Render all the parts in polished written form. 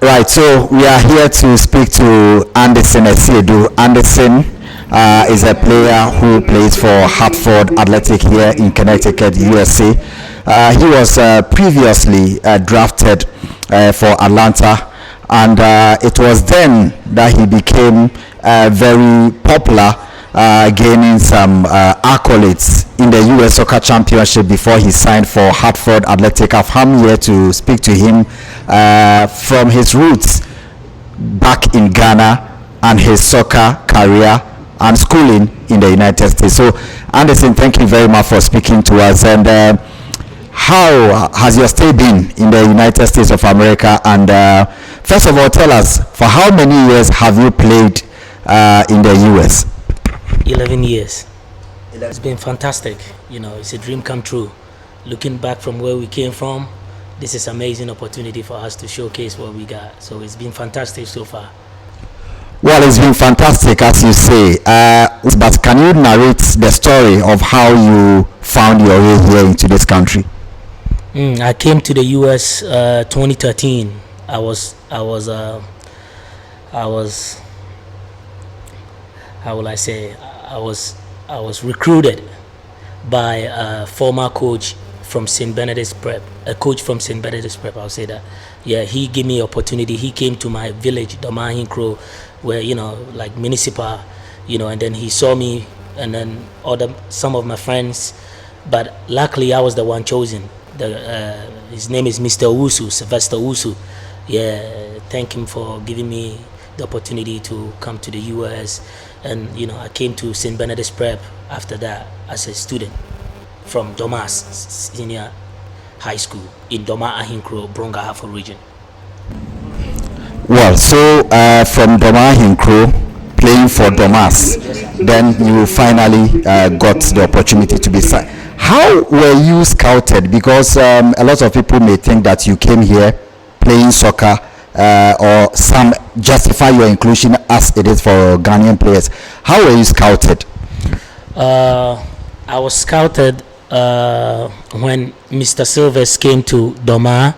Right, so we are here to speak to Anderson Asiedu. Anderson is a player who plays for Hartford Athletic here in Connecticut, USA. He was previously drafted for Atlanta, and it was then that he became very popular, gaining some accolades in the US Soccer Championship before he signed for Hartford Athletic. I've come here to speak to him from his roots back in Ghana and his soccer career and schooling in the United States. So, Anderson, thank you very much for speaking to us. And how has your stay been in the United States of America? And first of all, tell us, for how many years have you played in the US? 11 years. It's been fantastic. You know, it's a dream come true. Looking back from where we came from, this is an amazing opportunity for us to showcase what we got. So it's been fantastic so far. Well, it's been fantastic, as you say. But can you narrate the story of how you found your way here into this country? I came to the US 2013. I was how will I say, I was recruited by a former coach from St. Benedict's Prep, a coach from St. Benedict's Prep, I'll say that. Yeah, he gave me opportunity. He came to my village, Domahinkro, where, you know, like municipal, you know, and then he saw me and then some of my friends, but luckily I was the one chosen. His name is Mr. Owusu, Sylvester Owusu. Yeah, thank him for giving me the opportunity to come to the US. And you know, I came to St. Benedict's Prep after that as a student from Domas Senior High School in Doma Ahinkro, Bronga Hartford region. Well, so from Doma Ahinkro, playing for Domas, then you finally got the opportunity to be signed. How were you scouted? Because a lot of people may think that you came here playing soccer, or some justify your inclusion as it is for Ghanaian players. How were you scouted? I was scouted when Mr. Silvers came to Doma.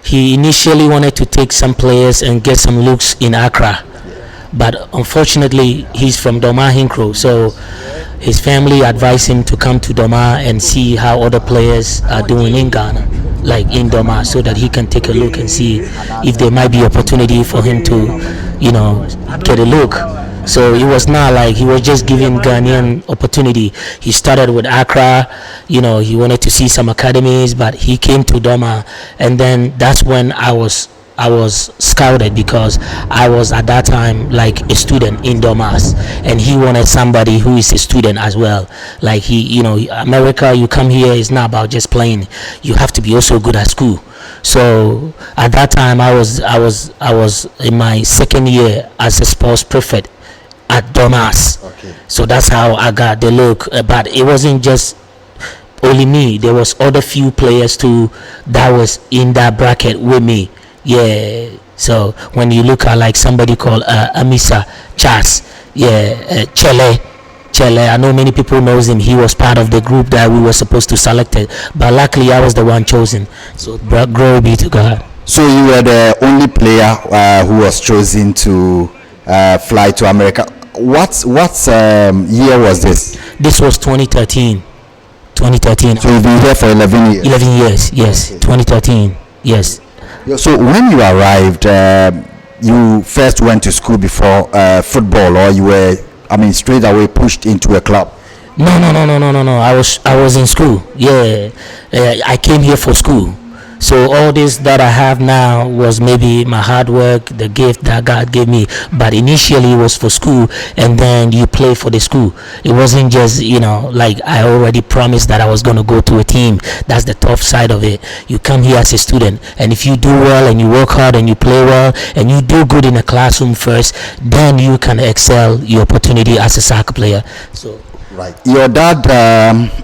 He initially wanted to take some players and get some looks in Accra, but unfortunately he's from Doma Hinkro, so his family advised him to come to Doma and see how other players are doing in Ghana, like in Doma, so that he can take a look and see if there might be opportunity for him to, you know, get a look. So it was not like he was just giving Ghanaian opportunity. He started with Accra, you know, he wanted to see some academies, but he came to Doma, and then that's when I was scouted, because I was at that time like a student in Domas, and he wanted somebody who is a student as well. Like he, you know, America, you come here, it's not about just playing. You have to be also good at school. So at that time, I was in my second year as a sports prefect at Domas. Okay. So that's how I got the look. But it wasn't just only me. There was other few players too that was in that bracket with me. Yeah, so when you look at like somebody called Amisa Chas, yeah, Chele, I know many people knows him. He was part of the group that we were supposed to select it, but luckily I was the one chosen. So glory be to God. So you were the only player who was chosen to fly to America. What year was this? This was 2013. 2013. So you've been here for 11 years. 11 years, yes. Okay. 2013, yes. So when you arrived, you first went to school before football, or you were, straight away pushed into a club? No. I was in school. Yeah, I came here for school. So all this that I have now was maybe my hard work, the gift that God gave me. But initially it was for school, and then you play for the school. It wasn't just, like I already promised that I was going to go to a team. That's the tough side of it. You come here as a student, and if you do well and you work hard and you play well and you do good in the classroom first, then you can excel your opportunity as a soccer player. So. Right. Your dad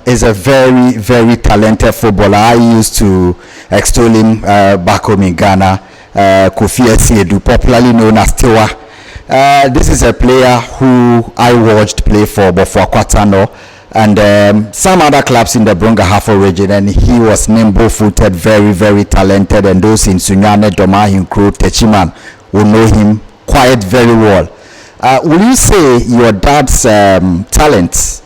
is a very, very talented footballer. I used to extol him back home in Ghana. Kofi Asiedu, popularly known as Tewa. This is a player who I watched play for Bofo Akwatano. and some other clubs in the Brong-Ahafo region, and he was nimble-footed, very, very talented, and those in Sunyane, Doma, Hinkro, Techiman will know him quite very well. Will you say your dad's talents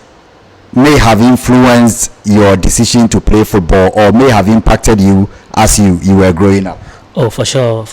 may have influenced your decision to play football, or may have impacted you as you were growing up? Oh, for sure.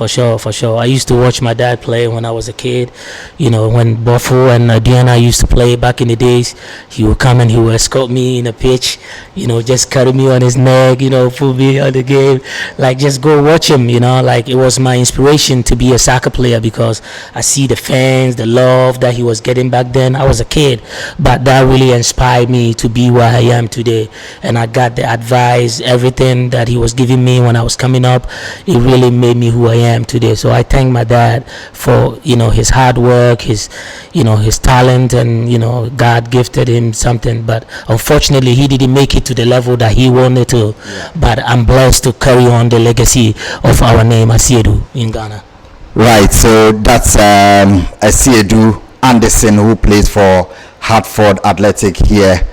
I used to watch my dad play when I was a kid. You know, when Bofo and Dîèd used to play back in the days, he would come and he would escort me in the pitch, you know, just carry me on his neck, you know, put me on the game, like just go watch him, you know, like it was my inspiration to be a soccer player because I see the fans, the love that he was getting back then. I was a kid, but that really inspired me to be where I am today. And I got the advice, everything that he was giving me when I was coming up, it really made me who I am today. So I thank my dad for, you know, his hard work, his, you know, his talent, and, you know, God gifted him something, but unfortunately he didn't make it to the level that he wanted to. But I'm blessed to carry on the legacy of our name Asiedu in Ghana. Right, so that's Asiedu Anderson, who plays for Hartford Athletic here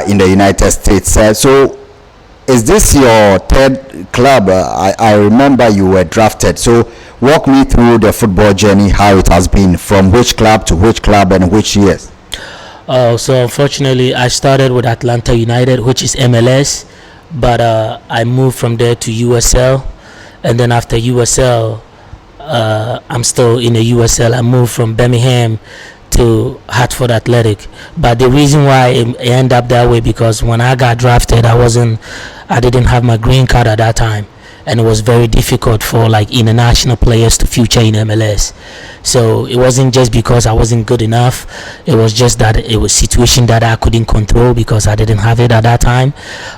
in the United States. So is this your third club? I remember you were drafted. So walk me through the football journey, how it has been, from which club to which club and which years. So unfortunately, I started with Atlanta United, which is MLS, but I moved from there to USL, and then after USL, I'm still in the USL. I moved from Birmingham to Hartford Athletic, but the reason why it ended up that way because when I got drafted, I didn't have my green card at that time, and it was very difficult for like international players to feature in MLS. So it wasn't just because I wasn't good enough, it was just that it was situation that I couldn't control because I didn't have it at that time.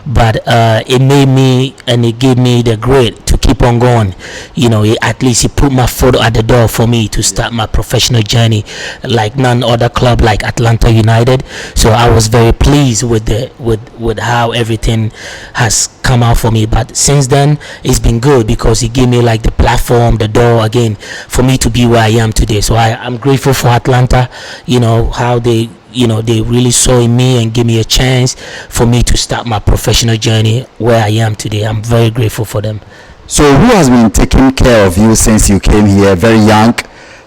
But it made me, and it gave me the grit to keep on going. You know, at least it put my foot at the door for me to start my professional journey like none other club like Atlanta United. So I was very pleased with with how everything has come out for me. But since then it's been good because it gave me like the platform, the door again for me to be where I am today. So I'm grateful for Atlanta, you know, how they, you know, they really saw in me and gave me a chance for me to start my professional journey where I am today. I'm very grateful for them. So who has been taking care of you since you came here very young,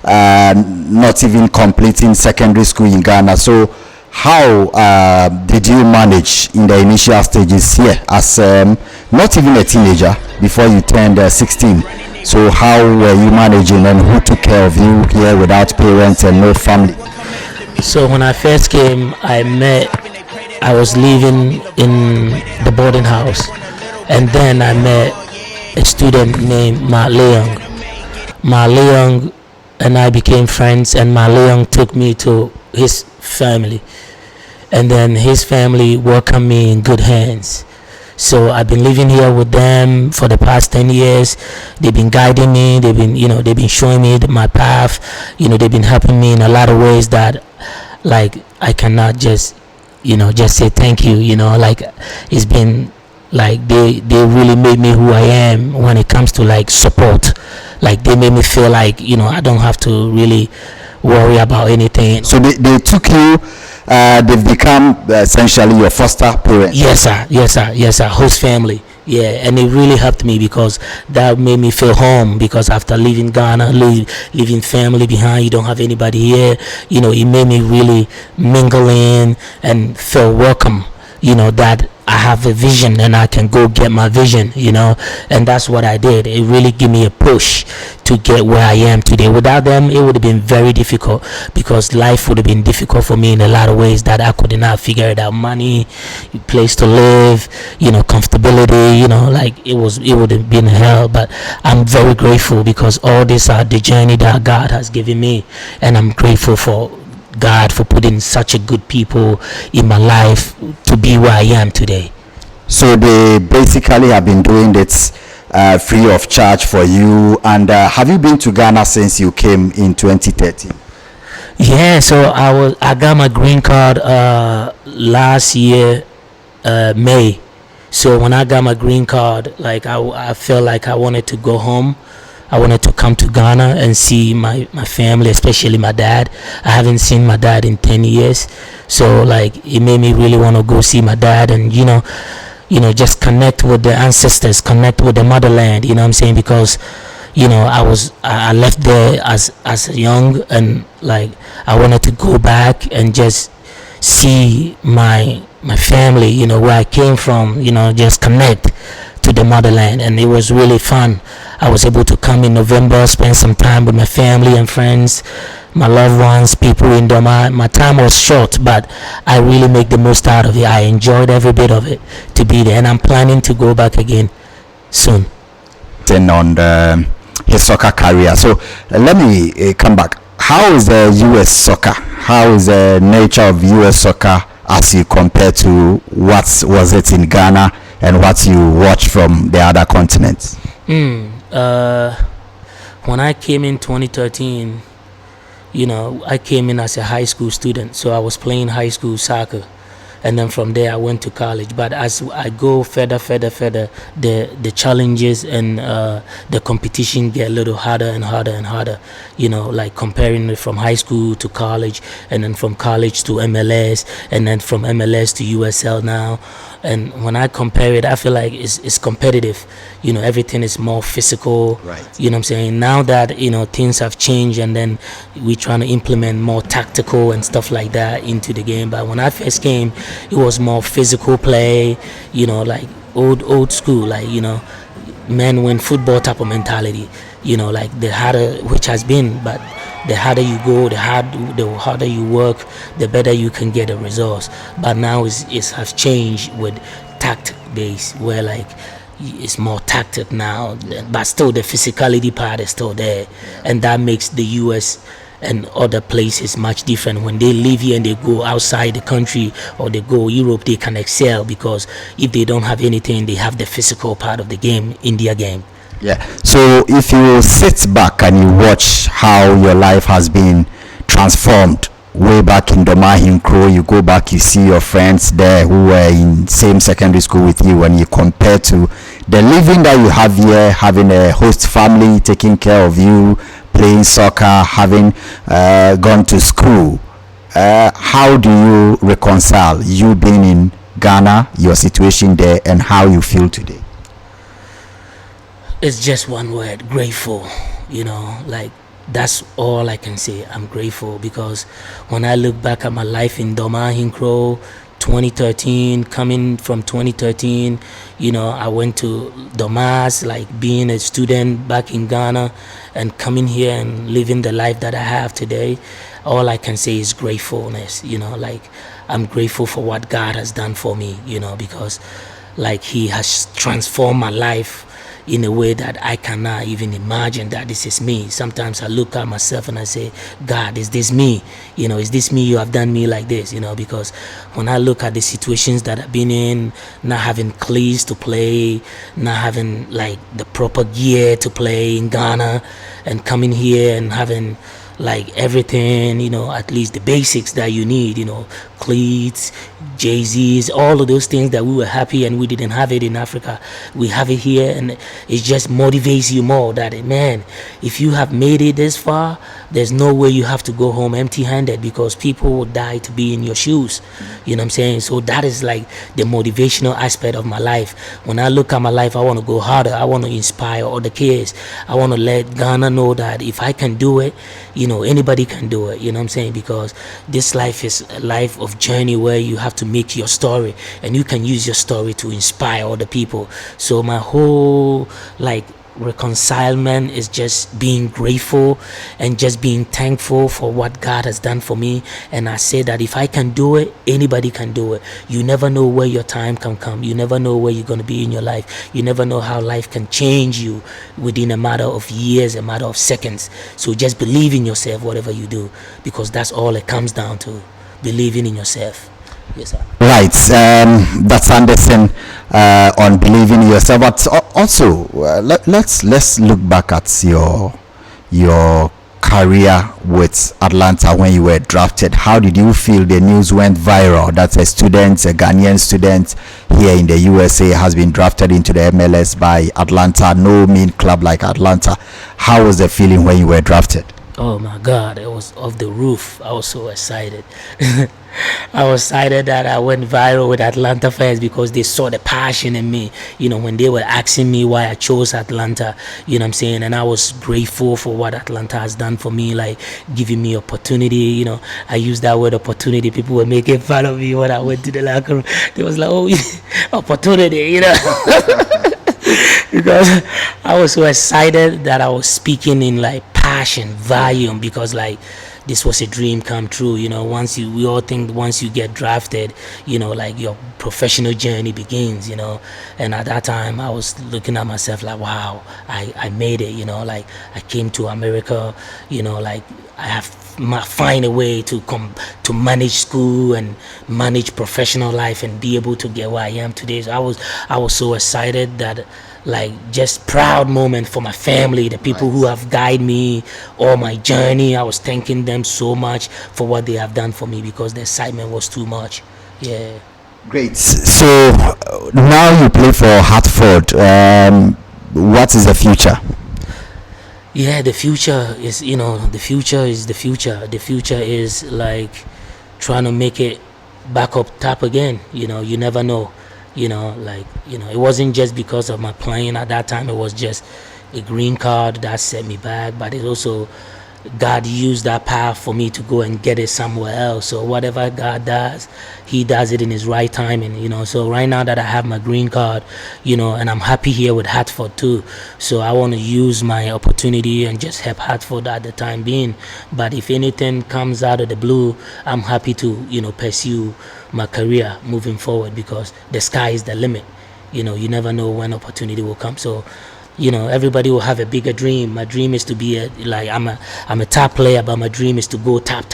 not even completing secondary school in Ghana? So how did you manage in the initial stages here as not even a teenager before you turned 16? So how were you managing, and who took care of you here without parents and no family? So when I first came, I was living in the boarding house, and then I met a student named Ma Leong. Ma Leong and I became friends, and Ma Leong took me to his family, and then his family welcomed me in good hands. So I've been living here with them for the past 10 years. They've been guiding me. They've been showing me my path. You know, they've been helping me in a lot of ways that, like, I cannot just say thank you. You know, like, it's been like they really made me who I am when it comes to like support. Like, they made me feel like, you know, I don't have to really worry about anything. So they took you. They've become essentially your foster parents. Yes sir, host family. Yeah, and it really helped me because that made me feel home, because after leaving Ghana, leaving family behind, you don't have anybody here, you know, it made me really mingle in and feel welcome, you know, that I have a vision and I can go get my vision, you know, and that's what I did. It really gave me a push to get where I am today. Without them, it would have been very difficult, because life would have been difficult for me in a lot of ways that I could not figure it out. Money, place to live, you know, comfortability, you know, like it would have been hell. But I'm very grateful because all these are the journey that God has given me, and I'm grateful for God for putting such a good people in my life to be where I am today. So they basically have been doing it free of charge for you. And have you been to Ghana since you came in 2013? Yeah, so I got my green card last year May. So when I got my green card, like I felt like I wanted to go home I wanted to come to Ghana and see my family, especially my dad. I haven't seen my dad in 10 years. So like it made me really want to go see my dad and just connect with the ancestors, connect with the motherland, you know what I'm saying? Because I left there as young, and like I wanted to go back and just see my family, where I came from, just connect to the motherland. And it was really fun. I was able to come in November, spend some time with my family and friends, my loved ones, people in Doma. My time was short, but I really make the most out of it. I enjoyed every bit of it to be there, and I'm planning to go back again soon. Then on his soccer career. So let me come back. How is the U.S. soccer? How is the nature of U.S. soccer as you compare to what was it in Ghana and what you watch from the other continents? When I came in 2013, I came in as a high school student, so I was playing high school soccer, and then from there I went to college. But as I go further, the challenges and the competition get a little harder and harder, like comparing it from high school to college, and then from college to MLS, and then from MLS to USL now. And when I compare it, I feel like it's competitive. Everything is more physical. Right. You know what I'm saying? Now that, things have changed, and then we're trying to implement more tactical and stuff like that into the game. But when I first came, it was more physical play, like old school, like, men win football type of mentality, like the harder, which has been, but the harder you go, the harder you work, the better you can get the results. But now it has changed with tactic base, where like it's more tactic now, but still the physicality part is still there, and that makes the US and other places much different. When they leave here and they go outside the country or they go Europe, they can excel, because if they don't have anything, they have the physical part of the game in their game. Yeah. So if you sit back and you watch how your life has been transformed way back in Doma Hinkro, you go back, you see your friends there who were in same secondary school with you, and you compare to the living that you have here, having a host family taking care of you, playing soccer, having gone to school. How do you reconcile you being in Ghana, your situation there, and how you feel today? It's just one word: grateful. Like that's all I can say. I'm grateful, because when I look back at my life in Doma Hinkro, 2013, coming from 2013, I went to Domas, like being a student back in Ghana, and coming here and living the life that I have today. All I can say is gratefulness. Like I'm grateful for what God has done for me, because like He has transformed my life in a way that I cannot even imagine that this is me. Sometimes I look at myself and I say, God, is this me? Is this me? You have done me like this, because when I look at the situations that I've been in, not having cleats to play, not having like the proper gear to play in Ghana, and coming here and having like everything, at least the basics that you need, cleats, Jay-Z's, all of those things that we were happy and we didn't have it in Africa. We have it here, and it just motivates you more that, man, if you have made it this far, there's no way you have to go home empty-handed, because people will die to be in your shoes. You know what I'm saying? So that is like the motivational aspect of my life. When I look at my life, I want to go harder. I want to inspire other kids. I want to let Ghana know that if I can do it, anybody can do it. You know what I'm saying? Because this life is a life of journey where you have to make your story, and you can use your story to inspire other people. So my whole like reconcilement is just being grateful and just being thankful for what God has done for me. And I say that if I can do it, anybody can do it. You never know where your time can come. You never know where you're going to be in your life. You never know how life can change you within a matter of years, a matter of seconds. So just believe in yourself, whatever you do, because that's all it comes down to, believing in yourself. Yes, sir. Right. That's Anderson on believing in yourself. But also, let's look back at your career with Atlanta when you were drafted. How did you feel the news went viral that a student, a Ghanaian student here in the USA, has been drafted into the MLS by Atlanta, no mean club like Atlanta? How was the feeling when you were drafted? Oh my God, it was off the roof. I was so excited. I was excited that I went viral with Atlanta fans because they saw the passion in me, when they were asking me why I chose Atlanta, you know what I'm saying? And I was grateful for what Atlanta has done for me, like giving me opportunity, I used that word opportunity. People were making fun of me when I went to the locker room. They was like, oh, opportunity, because I was so excited that I was speaking in like passion, volume, because like this was a dream come true. We all think once you get drafted, like your professional journey begins, and at that time I was looking at myself like, wow, I made it, like I came to America, like I have find a way to come to manage school and manage professional life and be able to get where I am today. So I was so excited that, like, just proud moment for my family, the people who have guided me all my journey. I was thanking them so much for what they have done for me because the excitement was too much. Yeah. Great. So now you play for Hartford. What is the future? Yeah, the future is, the future is the future. The future is like trying to make it back up top again. You never know. It wasn't just because of my playing at that time. It was just a green card that set me back, but it also, God used that power for me to go and get it somewhere else. So whatever God does, he does it in his right time. And so right now that I have my green card, and I'm happy here with Hartford too, so I want to use my opportunity and just help Hartford at the time being. But if anything comes out of the blue, I'm happy to pursue my career moving forward, because the sky is the limit. You never know when opportunity will come. So everybody will have a bigger dream. My dream is to be I'm a top player, but my dream is to go top,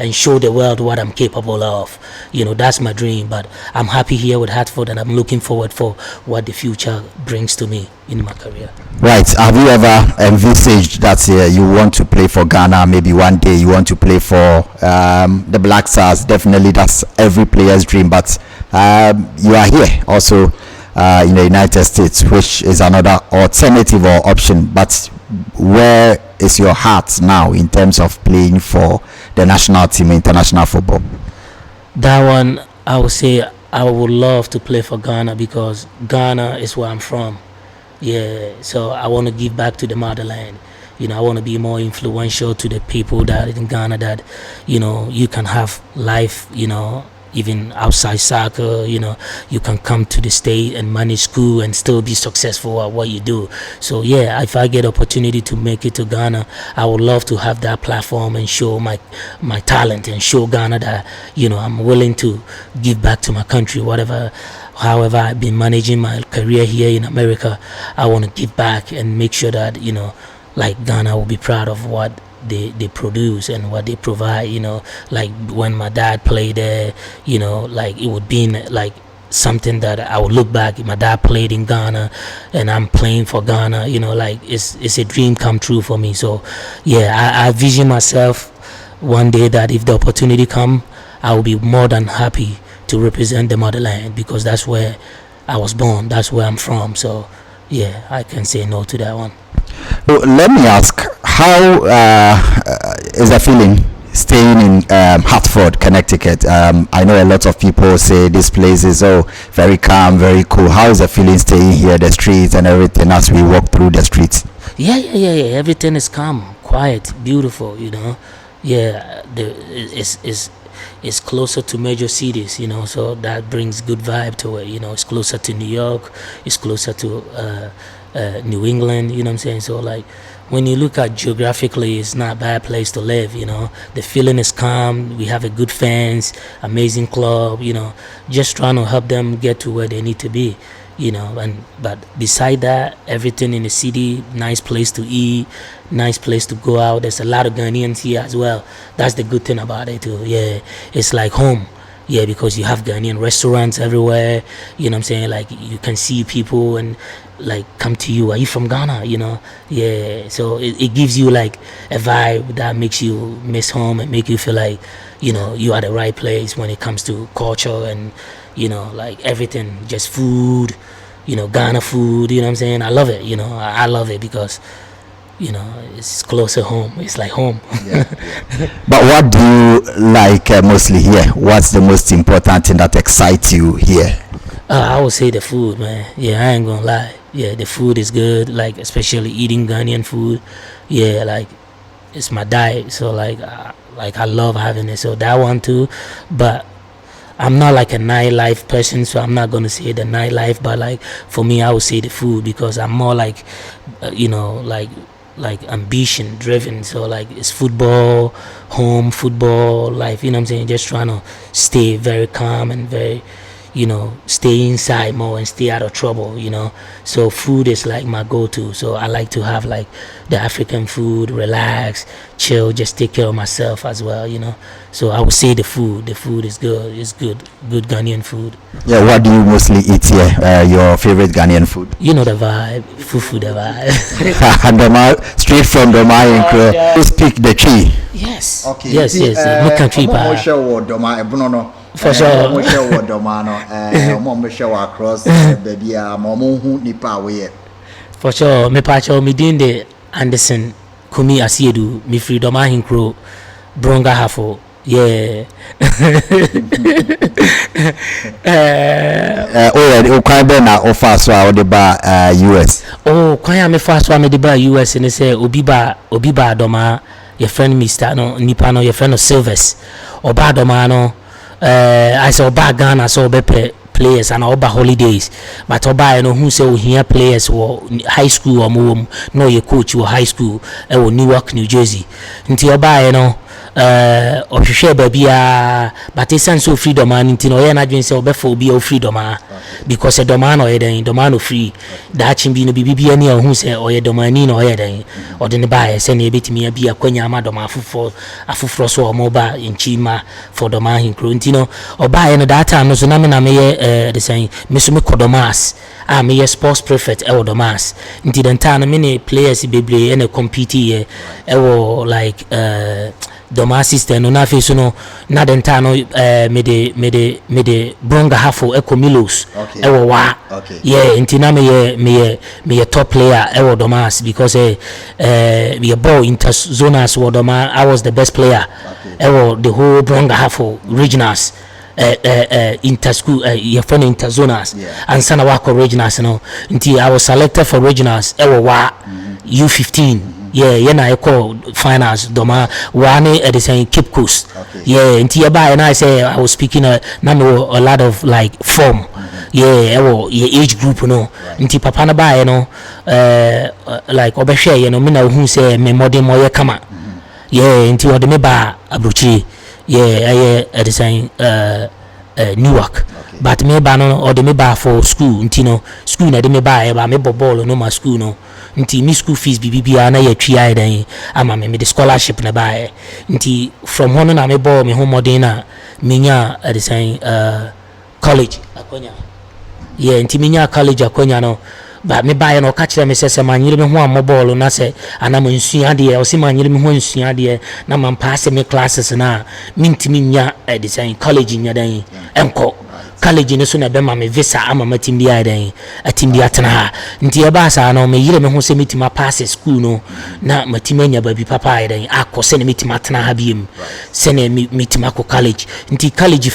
and show the world what I'm capable of. That's my dream. But I'm happy here with Hartford, and I'm looking forward for what the future brings to me in my career. Right. Have you ever envisaged that you want to play for Ghana? Maybe one day you want to play for the Black Stars. Definitely, that's every player's dream. But you are here also in the United States, which is another alternative or option. But where is your heart now in terms of playing for the national team, international football? That one, I would say I would love to play for Ghana, because Ghana is where I'm from. Yeah, so I want to give back to the motherland. I want to be more influential to the people that in Ghana, that you can have life, even outside soccer. You can come to the state and manage school and still be successful at what you do. So yeah, if I get opportunity to make it to Ghana, I would love to have that platform and show my talent and show Ghana that I'm willing to give back to my country. However I've been managing my career here in America, I want to give back and make sure that like Ghana will be proud of what they produce and what they provide. Like when my dad played there, like it would be like something that I would look back. My dad played in Ghana and I'm playing for Ghana. Like it's a dream come true for me. So yeah, I vision myself one day that if the opportunity come, I will be more than happy to represent the motherland, because that's where I was born, that's where I'm from. So yeah, I can say no to that one. Well, let me ask, how is the feeling staying in Hartford, Connecticut? I know a lot of people say this place is very calm, very cool. How is the feeling staying here, the streets and everything, as we walk through the streets? Yeah. Everything is calm, quiet, beautiful. Yeah, it's closer to major cities, so that brings good vibe to it. It's closer to New York, it's closer to New England, what I'm saying? So like when you look at geographically, it's not a bad place to live. The feeling is calm, we have a good fans, amazing club, just trying to help them get to where they need to be. But beside that, everything in the city, nice place to eat, nice place to go out. There's a lot of Ghanaians here as well. That's the good thing about it too. Yeah, it's like home. Yeah, because you have Ghanaian restaurants everywhere. Like you can see people and like come to you. Are you from Ghana? You know, yeah. So it gives you like a vibe that makes you miss home and make you feel like, you know, you are the right place when it comes to culture and, you know, like everything, just food, you know, Ghana food. You know what I'm saying? I love it. You know, I love it because, you know, it's closer home. It's like home. Yeah. But what do you like mostly here? What's the most important thing that excites you here? I would say the food, man. Yeah, I ain't gonna lie. Yeah, the food is good. Like, especially eating Ghanaian food. Yeah, like, it's my diet. So like I love having it. So that one too. But I'm not like a nightlife person, so I'm not gonna say the nightlife. But like for me, I would say the food because I'm more like, you know, like ambition driven. So like it's football, home football life. You know what I'm saying? Just trying to stay very calm and very, you know, stay inside more and stay out of trouble, you know. So food is like my go-to. So I like to have like the African food, relax, chill, just take care of myself as well, you know. So I would say the food is good. It's good Ghanaian food. Yeah, what do you mostly eat here? Your favorite Ghanaian food? You know the vibe, fufu the vibe. Straight from Doma in Kro. You speak the tree? Yes. Okay. Yes. Make country pa. For sure. For sure. Me pacho me din de Anderson Kumi Asiedu me freedom Hinkro Bronga Hafo. Yeah. Kwan be na offer so a de ba US. Oh, kwan me fast so me de ba US and say obi ba doma your friend Mr. no nipa no your friend no Silvers. Oba doma no I saw back Ghana so be players and oba holidays but oba you know who say here players or high school or more no your coach or high school or Newark New Jersey until oba you know ohwehwe babia but sense of freedom and ntino ye na dwen say obefo obi o freedom because a domano ye den domano free that chimbi no bibia ni hu say oye domani no ye den odene ba say na ebetimi abia kwanya ma doma afufro so o moba inchima for doma hinkro ntino oba ye no that time no so na me ye the saying me so me kodomas me ye sports prefect e wodomas nti den time me ne players bebre e na compete ye e wo like Doma sister no na fe so no na den ta no me de bronga hafo ekomilos e wo wa yeah intina me ye top player e wo Domas because me ball interzonas wo Doma I was the best player e wo the whole bronga hafo regionals inter school your friend interzonas and sana wako regionals no nti I was selected for regionals e wo wa U15 yeah na I call finals doma one at the same Cape Coast yeah until and I say I was speaking a lot of like form yeah your age group no until papa na ba you know like obehwe you know me na who say me modern moye kama yeah until ode me ba abrochi yeah at the same Newark but me ba no ode me ba for school until no school na de me ba me ball no ma school no nti mi school fees bibia na ya twia dan ama me the scholarship na bae nti from hono na me ball me home modern na menya at the same college akonya yeah nti menya college akonya no ba me bae no ka kire me sese manyire me ho amoball na se ana mo nsua de o se manyire me ho nsua de na man pass me classes na mintimi nya at the same college nya dan enko college ne so na be ma me visa ama matim bia dan atim bia tena ha nti e ba sa no me yire me ho se mitima pass school no na matim anya ba bi papa dan akose ne mitima tena ha biem se ne mitima ko college nti college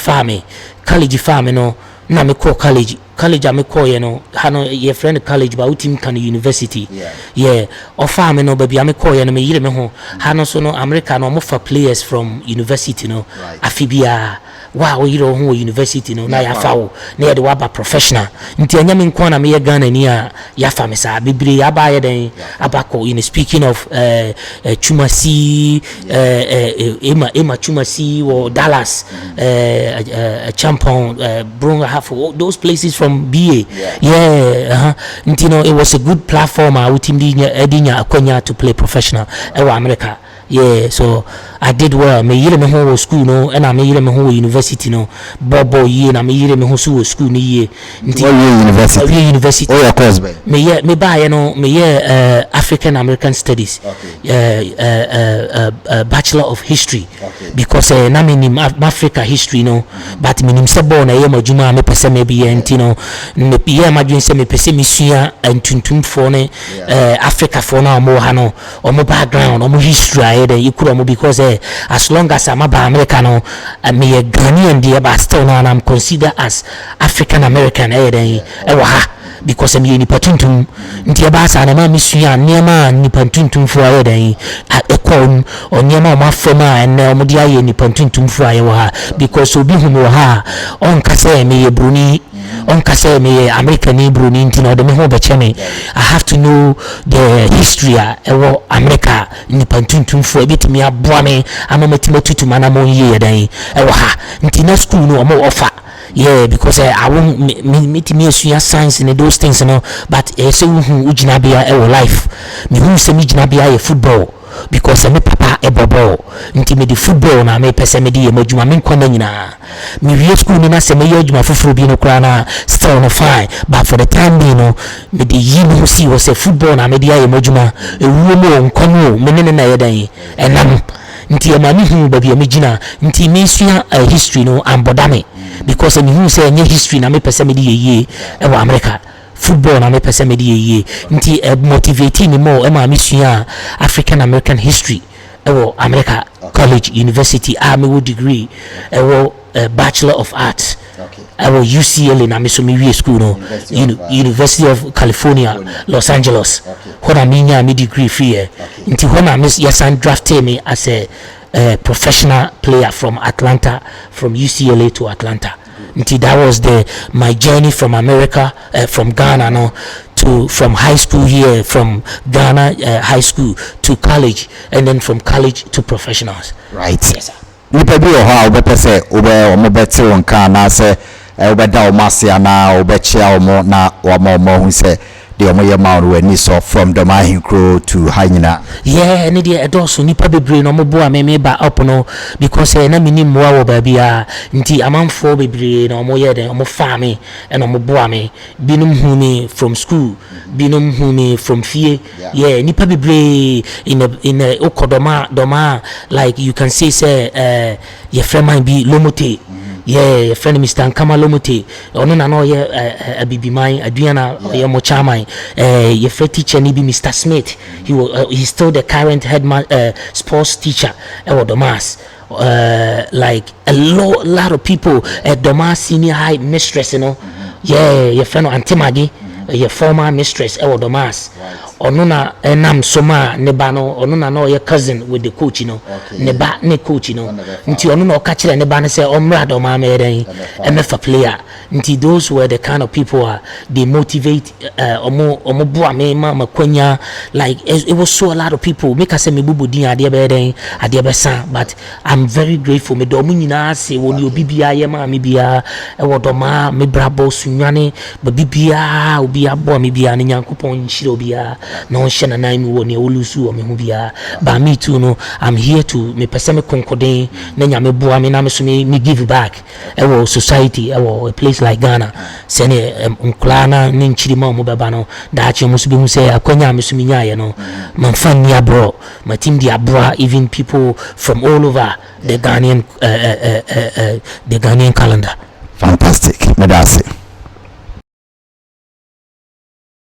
farm no na me ko college am ko ye no ha no ye friend college ba utim kan university yeah o farm no ba bia me ko ye no me yire me ho ha no so no America no mo for players from university no afibia wow you know who university no na ya fawo na de waba professional nti anya me nko na me ye Ghana ni a ya fa me sa bibire ya ba ye den abako in speaking of Chumasi Ema Chumasi or Dallas Champon Bronga Hafo those places from BA nti no it was a good platform a utim di edinya akonya to play professional America Yeah, so I did well. Me yire me ho school no, and I me yire me ho university no. Bobo ye na me yire me ho so school ni ye. University. University. Oh, your course be. Me buy you know me African American Studies. Bachelor of History. Because na me ni Africa history no, but me nim se born na ye majuma me pese me bi enti no. Me ye madwen se me pese me sua antuntum fo ne Africa fo na mo ha no, omo background, omo history aye you could because as long as I'm about American no, me a Ghanaian there but still now I'm considered as African American because me ni patuntum ntia ba sa na ma misua niema ni patuntum fo aye den ekon onyema ma fama en omudi aye ni patuntum fo aye wa because obi hu mo ha on kase me ye bruni on kase me American ni bruni ntino de me ho be cheme I have to know the history ewo America ni patuntum fo ebitimi aboa me amamatimo tutuma na mo ye den ewo ha ntino school no mo offer. Yeah, because I won't meet me science and those things, you know. But so who jinabia our life. Me who say me jinabia football because me papa bobo. Nti me the football na me pese me di emojuma me nkwana nyina. Me wie school ni na se me yojuma fufuru bi no kra na still no fine. But for the time being no me the yi who see was a football na me di emojuma. Ewu mo nkonu me ne na yedan. Enam nti amani hu baby me gina nti me sua history no ambodame. Because me who say any history na me pese me di ye ewa America football na me pese me di ye nti motivate me more e ma me sua African American history ewa America college university me wo degree ewa Bachelor of Arts ewa UCLA na me so me wie school no University of California Los Angeles when I mean me degree free nti when I miss yes and drafted me as a professional player from Atlanta, from UCLA to Atlanta. Until that was my journey from America, from Ghana, no, from high school here, from Ghana high school to college, and then from college to professionals. Right. Yes, sir. Nipa bi oha obepese omo beti wonka na se obeda omasia na obechia omo na omo hu se the omoye maun we ni so from the mahinkro to hanyina. Yeah, ni dey edoso nipa bebre no mobo me ba up no because na mini moa wo ba bia nti amanfo bebre no mo ye den omo fa me and omo bo me binum hu me from school binum hu me from fie. Yeah, nipa bebre in a okodoma like you can say your friend might be Lomote. Yeah, your friend Mr. Nkama Lomote. Ono na no ye abibiman aduana ye mo chairman. Your friend teacher ni be Mr. Smith. He's still the current head sports teacher at Domas. Like a lot of people at Domas senior high mistress, you know. Yeah, your friend Auntie Maggie, your former mistress at Domas. Onuna enam soma nebano onuna no your cousin with the coach, you know. Neba ne coach, you know. Nti onuna okachire neba ne say omra do ma me MF player. Nti those were the kind of people they motivate omo bua me ma kwanya like it was so a lot of people make us say me bubu din ade be den ade be san but I'm very grateful me do mu nyina say woni obi bia ye ma me bia e wodo ma me brabo sunwane ba bibia obi abo me bia ne nyankopon nshire obi no shena na mi woni olusu o me hu bia ba me too no I'm here to me pese me konkoden na nya me boa me na me so me give back e society e place like Ghana sene nklana ne nchirima mo beba no da achi mo so be hu say akwanya me so me nya ye no man fan ni abro my team di abro even people from all over the Ghanaian calendar. Fantastic. Medasi.